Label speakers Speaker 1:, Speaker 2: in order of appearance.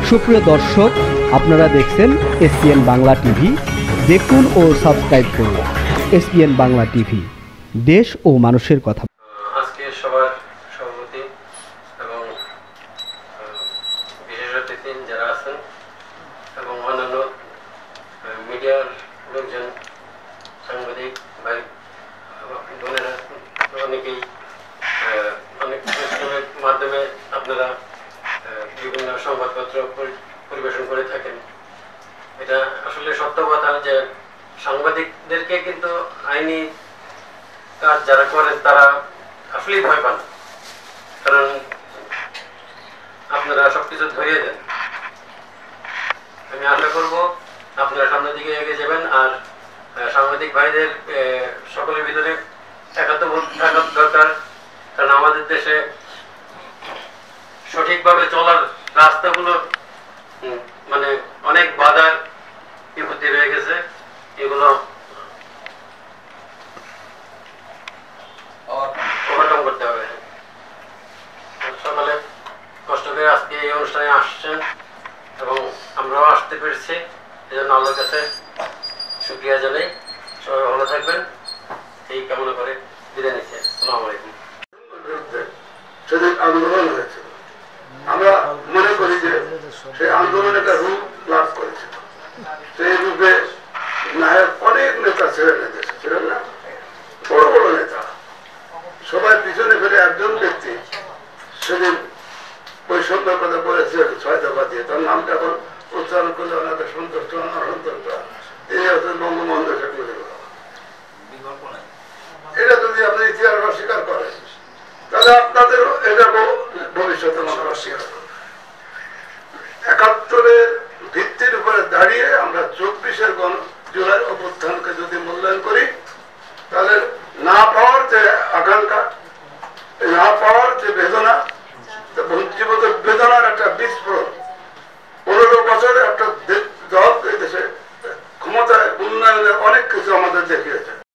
Speaker 1: সুপ্রিয় দর্শক, আপনারা দেখছেন এসপিএন বাংলা টিভি। দেখুন ও সাবস্ক্রাইব করুন এসপিএন বাংলা টিভি, দেশ ও মানুষের কথা।
Speaker 2: আজকে সবার সভাপতি এবং বিশেষ অতিথি যারা আছেন এবং অন্যান্য মিডিয়ার লোকজন, সাংবাদিক ভাই বোনেরা, অনেকেই অনেক পরিশ্রমের মাধ্যমে আপনারা বিভিন্ন সংবাদপত্র পরিবেশন করে থাকেন। এটা আসলে সত্য কথা যে সাংবাদিকদেরকে কিন্তু আইনি কাজ যারা করেন তারা আসলেই ভয় পান, কারণ আপনারা সবকিছু ধরিয়ে দেন। আমি আশা করব আপনারা সামনের দিকে এগিয়ে যাবেন, আর সাংবাদিক ভাইদের সকলের ভিতরে একাত্মবোধ থাকা দরকার, কারণ আমাদের দেশে সঠিকভাবে চলার রাস্তাগুলো মানে অনেক বাধা বিপত্তি রয়ে গেছে। এগুলো ওভারকাম করতে হবে। সকালে কষ্ট করে আজকে এই অনুষ্ঠানে আসছেন এবং আমরাও আসতে পেরেছি, এই জন্য আল্লাহর কাছে শুকরিয়া জানাই। সবাই ভালো থাকবেন এই কামনা করে বিদায় নিচ্ছি। আসসালামু আলাইকুম।
Speaker 3: সেদিন আন্দোলন হয়েছে, আমরা মনে করি যে সেই আন্দোলন একটা রূপ লাভ করেছে। সেই রূপে নায়ক অনেক নেতা ছিলেন, দেশে ছিলেন না, বড় বড় নেতা, সবাই পিছনে ফেলে একজন ব্যক্তি সেদিন বৈষম্যের কথা বলেছে 6 দফা দিয়ে। তার নামটা এখন উচ্চারণ করলে ওনাদের সন্তুষ্ট অসন্তুষ্ট। তিনি হচ্ছেন বঙ্গবন্ধু শেখ মুজিবুর রহমান। এটা যদি আপনি ইতিহাস অস্বীকার করেন তাহলে আপনাদের এটা ভবিষ্যতে অস্বীকার করেন।